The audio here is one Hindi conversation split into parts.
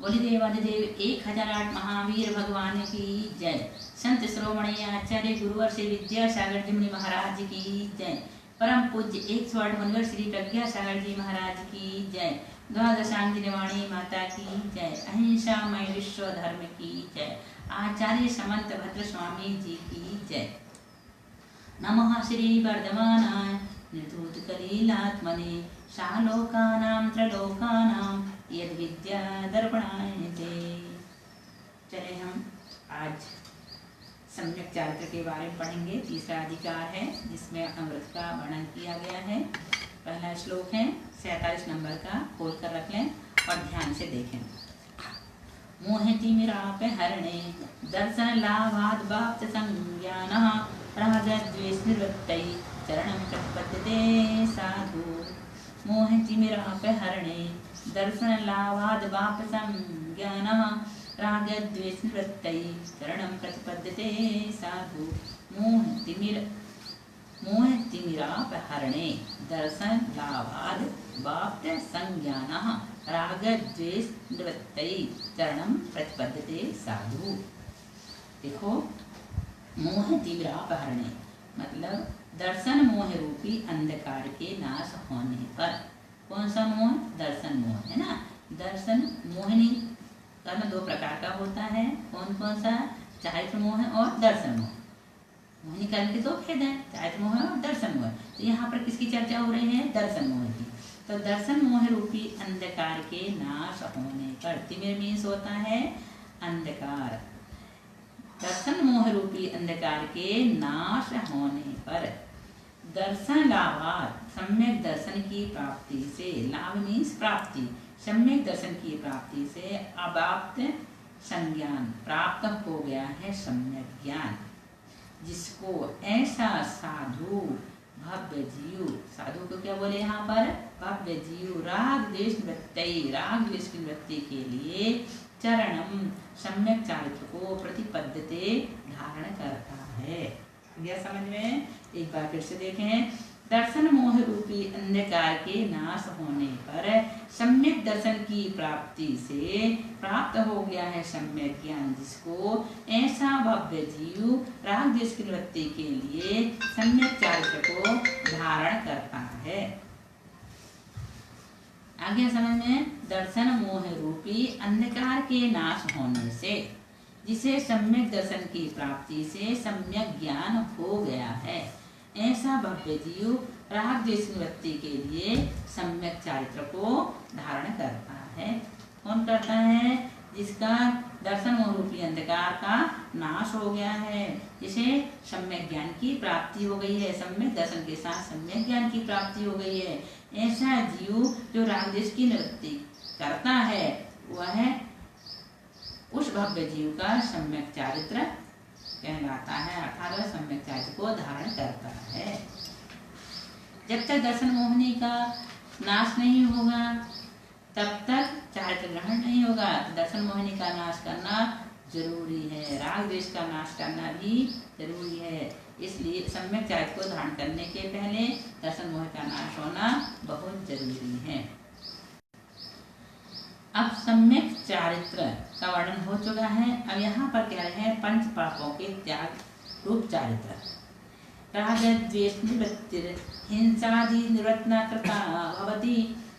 बोली देवाधिदेव 1008 महावीर भगवान की जय। संत श्रोमणी आचार्य गुरुवर श्री विद्यासागर जी मुनि महाराज की जय। परम पूज्य 108 मुनिवर श्री प्रज्ञा सागर जी महाराज की जय। द्वादशांगिनी माता की जय। अहिंसामय विश्व धर्म की जय। आचार्य समंत भद्र स्वामी जी की जय। नमः श्री वर्धमानाय निर्धूत कलीलात्मने शालोकानां त्रलोकानां यद विद्या दर्पणाय ते। चले हम आज सम्यक चारित्र के बारे में पढ़ेंगे। तीसरा अधिकार है जिसमें अमृत का वर्णन किया गया है। पहला श्लोक है 47 नंबर का, खोल कर रख लें और ध्यान से देखें। मोहतिमिराप हरणे दर्शन लाभाद बाप्त संज्ञानः रागद्वेष निवृत्तै चरणं प्रपद्यते साधु। मोहतिमिराप हरणे दर्शन लाभाद बाप्त संज्ञानः रागद्वेष निवृत्तै चरणं प्रतिपद्यते साधु। मोहतिमिरापहरणे दर्शन लाभाद बाप्त संज्ञानः रागद्वेष निवृत्तै चरणं प्रतिपद्यते साधु। देखो, मोहतिमिरापहरणे मतलब दर्शन मोह रूपी अंधकार के नाश होने पर। कौन सा मोह? दर्शन मोह है ना। दर्शन मोहिनी कर्म दो प्रकार का होता है। कौन कौन सा? चारित्र मोह और दर्शन मोह। मोहिनी कर्म के दो भेद है, चारित्र मोह और दर्शन मोह। तो यहाँ पर किसकी चर्चा हो रही है? दर्शन मोह की। तो दर्शन मोह रूपी अंधकार के नाश होने पर, तिमिर मीन्स होता है अंधकार। दर्शन मोह रूपी अंधकार के नाश होने पर दर्शन लाभात सम्यक दर्शन की प्राप्ति से, लाभ मीन्स प्राप्ति, सम्यक दर्शन की प्राप्ति से अबाप्त संज्ञान प्राप्त हो गया है सम्यक ज्ञान, जिसको ऐसा साधु भव्य जीव, साधु को क्या बोले यहाँ पर? भव्य जीव राग द्वेष निवृत्ति, राग द्वेष की निवृत्ति के लिए चरणम सम्यक चारित्र को प्रतिपद्यते धारण करता है। यह समझ में? एक बार फिर से देखें। दर्शन मोह रूपी अंधकार के नाश होने पर सम्यक दर्शन की प्राप्ति से प्राप्त हो गया है सम्यक ज्ञान, जिसको ऐसा भव्य जीव राग द्वेष की निवृत्ति के लिए सम्यक चारित्र को धारण करता है। आगे समझ में? दर्शन मोह रूपी अंधकार के नाश होने से, जिसे सम्यक दर्शन की प्राप्ति से सम्यक ज्ञान हो गया है, ऐसा भव्य जीव राग द्वेष निवृत्ति के लिए सम्यक चारित्र को धारण करता है। कौन करता है? जिसका दर्शन मोह रूपी अंधकार का नाश हो गया है, जिसे सम्यक ज्ञान की प्राप्ति हो गई है, सम्यक दर्शन के साथ सम्यक ज्ञान की प्राप्ति हो गई है, ऐसा जीव जो राग द्वेष की निवृत्ति करता है, वह उस भव्य जीव का सम्यक चारित्र कहलाता है, अर्थात वह सम्यक चारित्र को धारण करता है। जब तक दर्शन मोहिनी का नाश नहीं होगा तब तक चारित्र ग्रहण नहीं होगा। तो दर्शन मोहिनी का नाश करना जरूरी है, राग द्वेष का नाश करना भी जरूरी है। इसलिए सम्यक चारित्र को धारण करने के पहले दर्शन मोह का नाश होना बहुत जरूरी है। अब सम्यक चारित्र का वर्णन हो चुका है। अब यहाँ पर कह रहे हैं पंच पापों के त्याग रूप चारित्र। राग द्वेष निवृत्ति हिंसादि निवृत्तना कृता भवति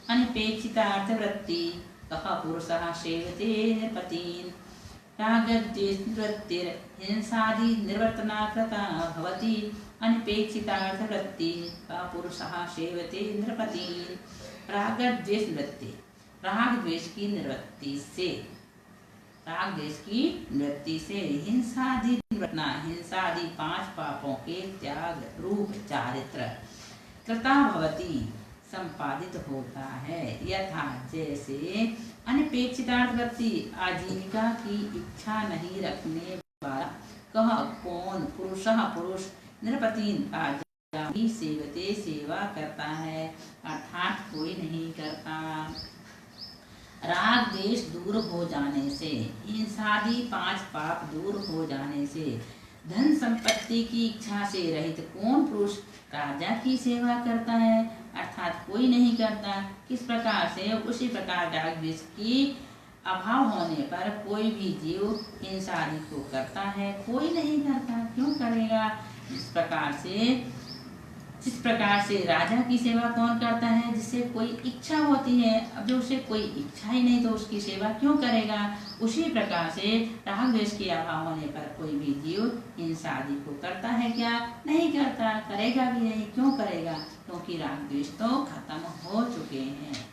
अनपेक्षितार्थ वृत्ति कः पुरुषः सेवते नृपतीन्। राग द्वेष निवृत्ति हिंसादि निवर्तना कृता भवति अनपेक्षितार्थ वृत्ति कः पुरुषः सेवते नृपतीन्। राग द्वेष निवृत्ति, राग द्वेष की निवृत्ति से, राग द्वेष की निवृत्ति से हिंसादि निवृत्तना, हिंसादि पांच पापों के त्याग रूप चारित्र कृता भवति संपादित होता है। यथा जैसे अनपेक्षितार्थ वृत्ति, आजीविका की इच्छा नहीं रखने वाला, कह कौन? पुरुषः पुरुष, नृपतीन राजा ही सेवते सेवा करता है, अर्थात कोई नहीं करता। राग द्वेष दूर हो जाने से, हिंसादि पांच पाप दूर हो जाने से, धन संपत्ति की इच्छा से रहित कौन पुरुष राजा की सेवा करता है, अर्थात कोई नहीं करता। किस प्रकार से? उसी प्रकार राग द्वेष की अभाव होने पर कोई भी जीव हिंसा आदि को करता है? कोई नहीं करता। क्यों करेगा? जिस प्रकार से राजा की सेवा कौन करता है? जिससे कोई इच्छा होती है। अब जो उसे कोई इच्छा ही नहीं तो उसकी सेवा क्यों करेगा? उसी प्रकार से राग द्वेष के अभाव होने पर कोई भी जीव हिंसा आदि को करता है क्या? नहीं करता, करेगा भी नहीं। क्यों करेगा? क्योंकि राग द्वेष तो खत्म हो चुके हैं।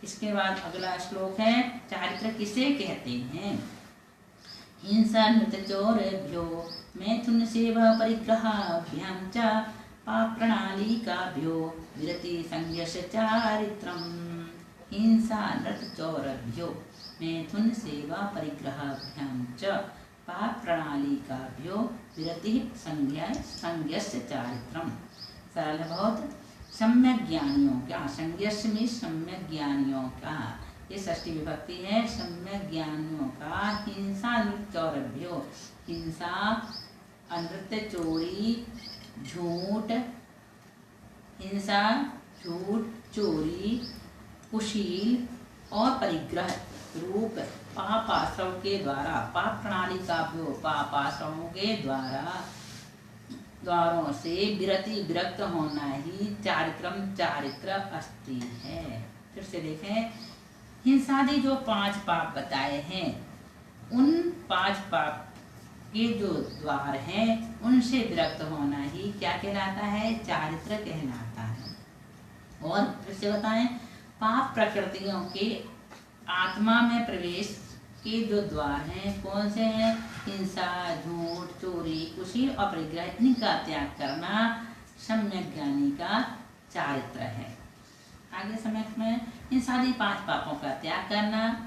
इसके बाद अगला श्लोक है, चारित्र किसे कहते हैं? हिंसा नृत्य चोरेभ्यो मैथुन सेवा परिग्रहाभ्यां च पाप प्रणालिकाभ्यो विरति संयश चारित्रम। हिंसा नृत्य चोरेभ्यो मैथुन सेवा परिग्रहाभ्यां च पाप प्रणालिकाभ्यो विरति संयश चारित्रम। सरल है बहुत। सम्यक ज्ञानियों का, संयश में सम्यक ज्ञानियों का, ये षष्ठी विभक्ति है। सम्यक ज्ञानियों का हिंसा नृत्य चौरभ्यो, हिंसा अनृत्य चोरी झूठ, हिंसा झूठ चोरी कुशील और परिग्रह रूप पापाश्रव के द्वारा, पाप प्रणाली का पापाश्रवों के द्वारों से विरक्त होना ही चारित्र अस्ति है। फिर से देखें, हिंसादि जो 5 पाप बताए हैं, उन 5 पाप के जो द्वार हैं उनसे विरक्त होना ही क्या कहलाता है? चारित्र कहलाता है। और फिर से बताएं, पाप प्रकृतियों के आत्मा में प्रवेश के जो द्वार हैं कौन से हैं? हिंसा, झूठ, चोरी, कुशील और परिग्रह, इनका त्याग करना सम्यक ज्ञानी का चारित्र है। आगे सम्यक में इन सारी 5 पापों का त्याग करना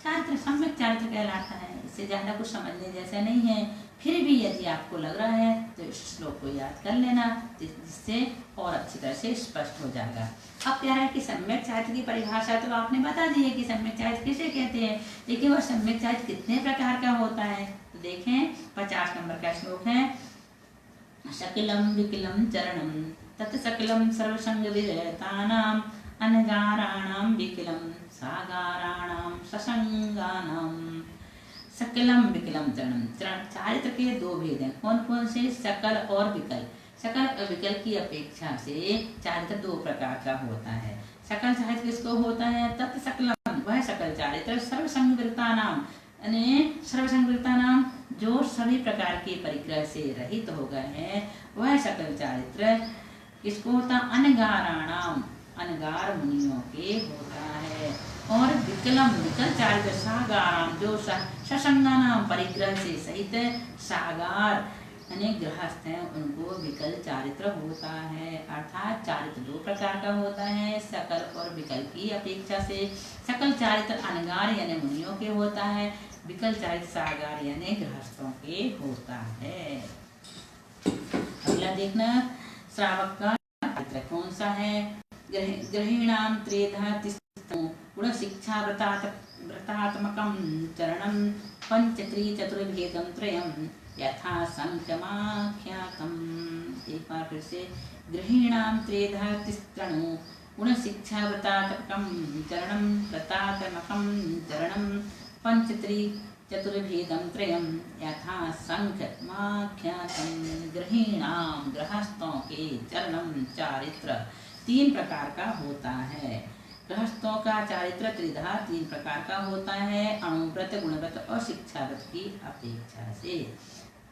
चारित्र, सम्यक चारित्र कहलाता है। इससे ज्यादा कुछ समझने जैसा नहीं है। फिर भी यदि आपको लग रहा है तो इस श्लोक को याद कर लेना, जिससे और अच्छी तरह से स्पष्ट हो जाएगा। अब क्या है कि सम्यक चारित्र की परिभाषा तो आपने बता दी है कि सम्यक चारित्र किसे कहते हैं, लेकिन वह सम्यक चारित्र कितने प्रकार का होता है? तो देखें, 50 नंबर का श्लोक है, शकिलम विकिलम चरणम तत् सकलम सर्वसंग विरतानाम अनगाराणाम विकिलम सागाराणाम ससंगानाम। सकलम विकलम चरणम, चारित्र के 2 भेद हैं। कौन कौन से? सकल और विकल। सकल और विकल की अपेक्षा से चारित्र 2 प्रकार का होता है। सकल चारित्र किसको होता है? तत् सकलम, वह सकल चारित्र सर्वसंगृता नाम, यानी सर्वसंगृता नाम जो सभी प्रकार के परिग्रह से रहित हो गए हैं, वह सकल चारित्र किसको होता? अनगाराणाम, अनगार मुनियों के होता है। और विकलम, विकल चारित्र सागाराम, जो ससंगानाम परिग्रह से सहित सागार यानी गृहस्थ हैं, उनको विकल चारित्र होता है। अर्थात चारित्र 2 प्रकार का होता है। सकल और विकल की अपेक्षा से सकल चारित्र अनगार यानी मुनियों के होता है, विकल चारित्र सागार यानी गृहस्थों के होता है। अगला देखना, श्रावक का चारित्र कौन सा है? गृहीणाम त्रेधा तिष्ठो गुण शिक्षा व्रतात्मकं चरणं पंचत्री चतुर्भेदं त्रयं यथा संख्यमाख्यातम्। एक बार फिर से, गृहीणाम त्रेधा तिष्ठो गुण शिक्षा व्रतात्मकं चरणं पंचत्री चतुर्भेदं त्रयं यथा संख्यमाख्यातम्। गृहीणाम, गृहस्थों के, चरणम चारित्र 3 प्रकार का होता है। गृहस्थों का चारित्र त्रिधा 3 प्रकार का होता है, अणुव्रत, गुणव्रत और शिक्षाव्रत की अपेक्षा से।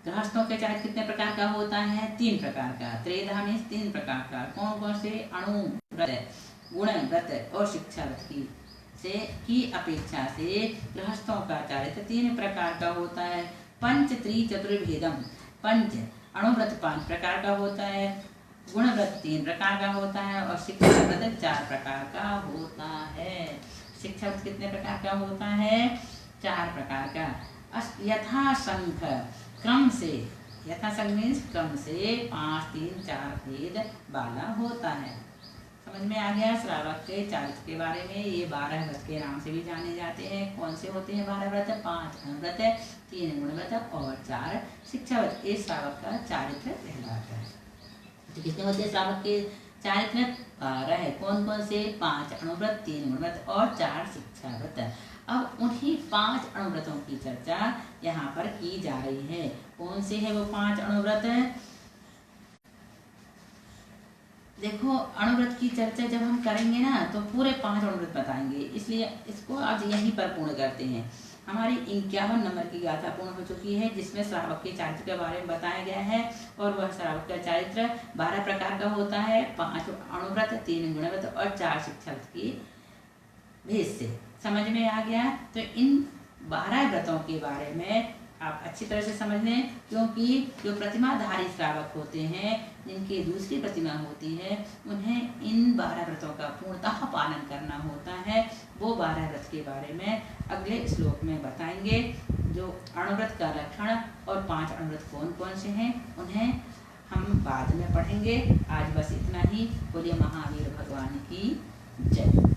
गृहस्थों के चारित्र कितने प्रकार का होता है? 3 प्रकार का। त्रिधा में 3 प्रकार का। कौन कौन से? अणुव्रत, गुणव्रत और शिक्षाव्रत की अपेक्षा से गृहस्थों का चारित्र 3 प्रकार का होता है। पंच त्रि चतुर्भेदम, पंच अणुव्रत 5 प्रकार का होता है, गुणव्रत 3 प्रकार का होता है और शिक्षाव्रत 4 प्रकार का होता है। शिक्षाव्रत कितने प्रकार का होता है? 4 प्रकार का। यथा संख, क्रम से, यथा संख मीन्स क्रम से 5, 3, 4 भेद वाला होता है। समझ में आ गया श्रावक के चारित्र के बारे में। ये 12 व्रत के नाम से भी जाने जाते हैं। कौन से होते हैं 12 व्रत? 5 अणुव्रत, 3 गुणव्रत और 4 शिक्षाव्रत। ये श्रावक का चारित्र कहलाता है। तो कितने होते हैं श्रावक के चारित्र? 12 है। कौन कौन से? 5 अणुव्रत, 3 गुणव्रत और 4 शिक्षाव्रत। अब उन्हीं 5 अणुव्रतों की चर्चा यहाँ पर की जा रही है। कौन से है वो 5 अणुव्रत? देखो, अणुव्रत की चर्चा जब हम करेंगे ना तो पूरे 5 अणुव्रत बताएंगे, इसलिए इसको आज यहीं पर पूर्ण करते हैं। हमारी 51 नंबर की गाथा पूर्ण हो चुकी है, जिसमें श्रावक के चारित्र के बारे में बताया गया है। और वह श्रावक का चारित्र 12 प्रकार का होता है, 5 अणुव्रत, 3 गुणव्रत और 4 शिक्षाव्रत की भेद से। समझ में आ गया? तो इन 12 व्रतों के बारे में आप अच्छी तरह से समझ लें, क्योंकि जो प्रतिमाधारी श्रावक होते हैं, जिनकी दूसरी प्रतिमा होती है, उन्हें इन 12 व्रतों का पूर्णतः पालन करना होता है। वो 12 व्रत के बारे में अगले श्लोक में बताएंगे। जो अणुव्रत का लक्षण और 5 अणुव्रत कौन कौन से हैं, उन्हें हम बाद में पढ़ेंगे। आज बस इतना ही। बोलिए महावीर भगवान की जय।